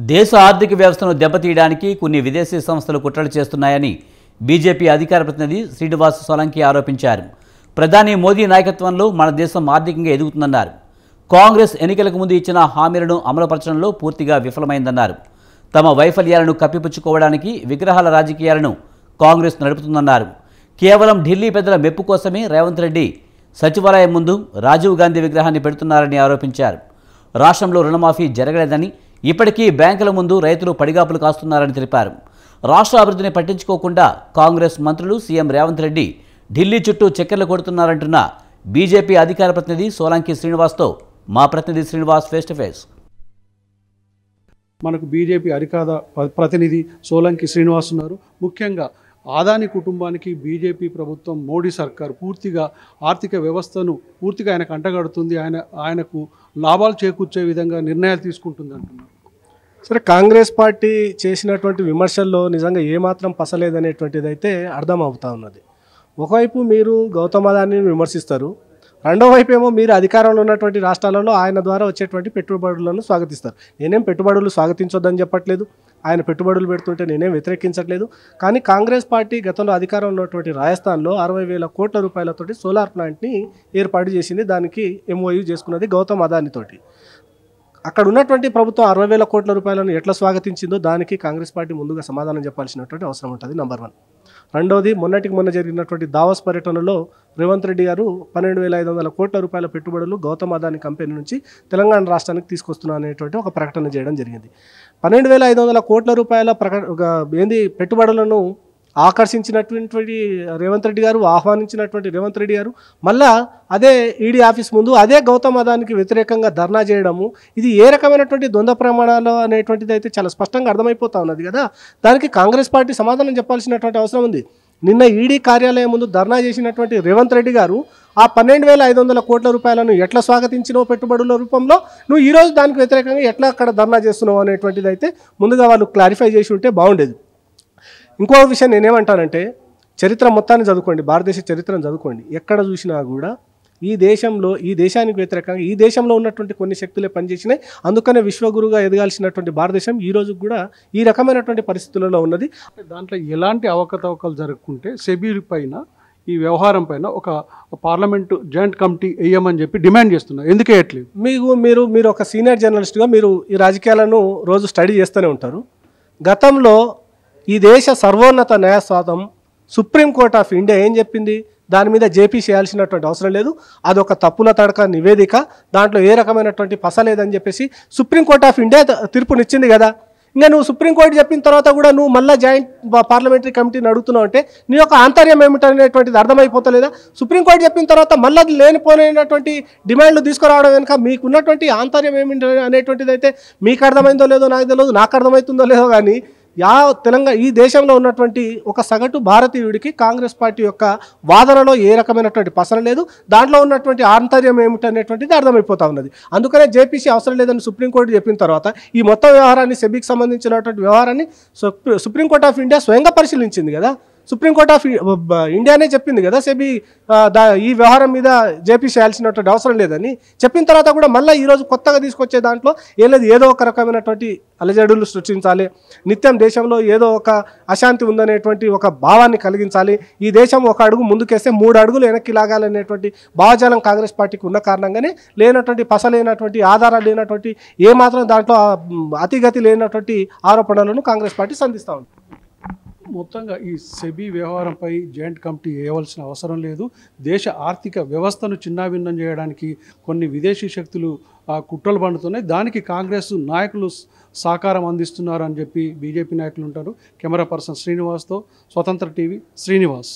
దేశ ఆర్థిక వ్యవస్థను దెబ్బతీయడానికి కొన్ని విదేశీ సంస్థలు కుట్రలు చేస్తున్నాయని బీజేపీ అధికార ప్రతినిధి శ్రీనివాస్ సోలంకి ఆరోపించారు. ప్రధాని మోదీ నాయకత్వంలో మన దేశం ఆర్థికంగా ఎదుగుతుందన్నారు. కాంగ్రెస్ ఎన్నికలకు ముందు ఇచ్చిన హామీలను అమలుపరచడంలో పూర్తిగా విఫలమైందన్నారు. తమ వైఫల్యాలను కప్పిపుచ్చుకోవడానికి విగ్రహాల రాజకీయాలను కాంగ్రెస్ నడుపుతుందన్నారు. కేవలం ఢిల్లీ పెద్దల మెప్పు కోసమే రేవంత్ రెడ్డి సచివాలయం ముందు రాజీవ్ గాంధీ విగ్రహాన్ని పెడుతున్నారని ఆరోపించారు. రాష్ట్రంలో రుణమాఫీ జరగలేదని, ఇప్పటికీ బ్యాంకుల ముందు రైతులు పడిగాపులు కాస్తున్నారని తెలిపారు. రాష్ట్ర అభివృద్ధిని పట్టించుకోకుండా కాంగ్రెస్ మంత్రులు సీఎం రేవంత్ రెడ్డి ఢిల్లీ చుట్టూ చక్కర్లు కొడుతున్నారంటున్న బీజేపీ అధికార ప్రతినిధి సోలంకి శ్రీనివాస్తో మా ప్రతినిధి శ్రీనివాస్ ఫేస్ టు ఫేస్. మనకు బీజేపీ అధికార ప్రతినిధి సోలంకి శ్రీనివాస్ ఉన్నారు. ముఖ్యంగా ఆదాని కుటుంబానికి బీజేపీ ప్రభుత్వం, మోడీ సర్కార్ పూర్తిగా ఆర్థిక వ్యవస్థను పూర్తిగా ఆయనకు అంటగడుతుంది, ఆయనకు లాభాలు చేకూర్చే విధంగా నిర్ణయాలు తీసుకుంటుంది అంటున్నారు. సరే, కాంగ్రెస్ పార్టీ చేసినటువంటి విమర్శల్లో నిజంగా ఏమాత్రం పసలేదనేటువంటిది అయితే అర్థమవుతా ఉన్నది. ఒకవైపు మీరు గౌతమ్ అదానీని విమర్శిస్తారు, రెండో వైపు ఏమో మీరు అధికారంలో ఉన్నటువంటి రాష్ట్రాలలో ఆయన ద్వారా వచ్చేటువంటి పెట్టుబడులను స్వాగతిస్తారు. నేనేం పెట్టుబడులు స్వాగతించొద్దని చెప్పట్లేదు, ఆయన పెట్టుబడులు పెడుతుంటే నేనేం వ్యతిరేకించట్లేదు. కానీ కాంగ్రెస్ పార్టీ గతంలో అధికారంలో ఉన్నటువంటి రాజస్థాన్లో 60,000 కోట్ల రూపాయలతోటి సోలార్ ప్లాంట్ని ఏర్పాటు చేసింది. దానికి MOU చేసుకున్నది గౌతమ్ అదానీతోటి. అక్కడ ఉన్నటువంటి ప్రభుత్వం 60,000 కోట్ల రూపాయలను ఎట్లా స్వాగతించిందో దానికి కాంగ్రెస్ పార్టీ ముందుగా సమాధానం చెప్పాల్సినటువంటి అవసరం ఉంటుంది. నంబర్ 1. రెండవది, మొన్న జరిగినటువంటి దావోస్ పర్యటనలో రేవంత్ రెడ్డి గారు 12,500 కోట్ల రూపాయల పెట్టుబడులు గౌతమ్ అదానీ కంపెనీ నుంచి తెలంగాణ రాష్ట్రానికి తీసుకొస్తున్నా అనేటువంటి ఒక ప్రకటన చేయడం జరిగింది. 12,500 కోట్ల రూపాయల పెట్టుబడులను ఆకర్షించినటువంటి రేవంత్ రెడ్డి గారు, ఆహ్వానించినటువంటి రేవంత్ రెడ్డి గారు మళ్ళా అదే ఈడీ ఆఫీస్ ముందు అదే గౌతమ్ అదానికి వ్యతిరేకంగా ధర్నా చేయడము, ఇది ఏ రకమైనటువంటి ద్వంద్వ ప్రమాణాలు అనేటువంటిది అయితే చాలా స్పష్టంగా అర్థమైపోతా ఉన్నది కదా. దానికి కాంగ్రెస్ పార్టీ సమాధానం చెప్పాల్సినటువంటి అవసరం ఉంది. నిన్న ఈడీ కార్యాలయం ముందు ధర్నా చేసినటువంటి రేవంత్ రెడ్డి గారు ఆ 12,500 కోట్ల రూపాయలను ఎట్లా స్వాగతించినో పెట్టుబడుల రూపంలో, నువ్వు ఈరోజు దానికి వ్యతిరేకంగా ఎట్లా అక్కడ ధర్నా చేస్తున్నావు అనేటువంటిది అయితే ముందుగా వాళ్ళు క్లారిఫై చేసి ఉంటే బాగుండేది. ఇంకో విషయం నేనేమంటానంటే, చరిత్ర మొత్తాన్ని చదువుకోండి, భారతదేశ చరిత్రను చదువుకోండి. ఎక్కడ చూసినా కూడా ఈ దేశానికి వ్యతిరేకంగా ఈ దేశంలో ఉన్నటువంటి కొన్ని శక్తులే పనిచేసినాయి. అందుకనే విశ్వగురుగా ఎదగాల్సినటువంటి భారతదేశం ఈ రోజు కూడా ఈ రకమైనటువంటి పరిస్థితులలో ఉన్నది. దాంట్లో ఎలాంటి అవకతవకలు జరగకుంటే సెబీ పైన, ఈ వ్యవహారం పైన ఒక పార్లమెంటు జాయింట్ కమిటీ వేయమని చెప్పి డిమాండ్ చేస్తున్నారు. ఎందుకు వేయట్లేదు? మీరు ఒక సీనియర్ జర్నలిస్ట్గా మీరు ఈ రాజకీయాలను రోజు స్టడీ చేస్తూనే ఉంటారు. గతంలో ఈ దేశ సర్వోన్నత న్యాయస్థానం సుప్రీంకోర్ట్ ఆఫ్ ఇండియా ఏం చెప్పింది? దాని మీద జేపీ చేయాల్సినటువంటి అవసరం లేదు, అదొక తప్పుల తడక నివేదిక, దాంట్లో ఏ రకమైనటువంటి పస లేదని చెప్పేసి సుప్రీంకోర్ట్ ఆఫ్ ఇండియా తీర్పునిచ్చింది కదా. ఇంకా నువ్వు సుప్రీంకోర్టు చెప్పిన తర్వాత కూడా నువ్వు మళ్ళీ జాయింట్ పార్లమెంటరీ కమిటీని అడుగుతున్నావు అంటే నీ యొక్క ఆంతర్యం ఏమిటనేటువంటిది అర్థమైపోతలేదా? సుప్రీంకోర్టు చెప్పిన తర్వాత మళ్ళీ లేనిపోయినటువంటి డిమాండ్లు తీసుకురావడం వెనుక మీకున్నటువంటి ఆంతర్యం ఏమిటి అనేటువంటిది అయితే మీకు అర్థమైందో లేదో నాకు తెలియదు, నాకు అర్థమవుతుందో లేదో. కానీ తెలంగాణ ఈ దేశంలో ఉన్నటువంటి ఒక సగటు భారతీయుడికి కాంగ్రెస్ పార్టీ యొక్క వాదనలో ఏ రకమైనటువంటి పసన లేదు, దాంట్లో ఉన్నటువంటి ఆంతర్యం ఏమిటనేటువంటిది అర్థమైపోతా ఉన్నది. అందుకనే జేపీసీ అవసరం లేదని సుప్రీంకోర్టు చెప్పిన తర్వాత ఈ మొత్తం వ్యవహారాన్ని, సెబీకి సంబంధించినటువంటి వ్యవహారాన్ని సుప్రీంకోర్టు ఆఫ్ ఇండియా స్వయంగా పరిశీలించింది కదా. సుప్రీంకోర్టు ఆఫ్ ఇండియానే చెప్పింది కదా సెబీ ఈ వ్యవహారం మీద జేపీ చేయాల్సినటువంటి అవసరం లేదని. చెప్పిన తర్వాత కూడా మళ్ళీ ఈరోజు కొత్తగా తీసుకొచ్చే దాంట్లో ఏదో ఒక రకమైనటువంటి అలజడులు సృష్టించాలి, నిత్యం దేశంలో ఏదో ఒక అశాంతి ఉందనేటువంటి ఒక భావాన్ని కలిగించాలి, ఈ దేశం ఒక అడుగు ముందుకేస్తే 3 అడుగులు వెనక్కి లాగాలనేటువంటి భావజాలం కాంగ్రెస్ పార్టీకి ఉన్న కారణంగానే లేనటువంటి పస లేనటువంటి ఆధారాలు లేనటువంటి ఏమాత్రం దాంట్లో అతిగతి లేనటువంటి ఆరోపణలను కాంగ్రెస్ పార్టీ సంధిస్తూ ఉంది. మొత్తంగా ఈ సెబీ వ్యవహారంపై జాయింట్ కమిటీ వేయవలసిన అవసరం లేదు. దేశ ఆర్థిక వ్యవస్థను చిన్నాభిన్నం చేయడానికి కొన్ని విదేశీ శక్తులు కుట్రలు పండుతున్నాయి. దానికి కాంగ్రెస్ నాయకులు సహకారం అందిస్తున్నారు అని చెప్పి బీజేపీ నాయకులు ఉంటారు. కెమెరా పర్సన్ శ్రీనివాస్తో స్వతంత్ర టీవీ శ్రీనివాస్.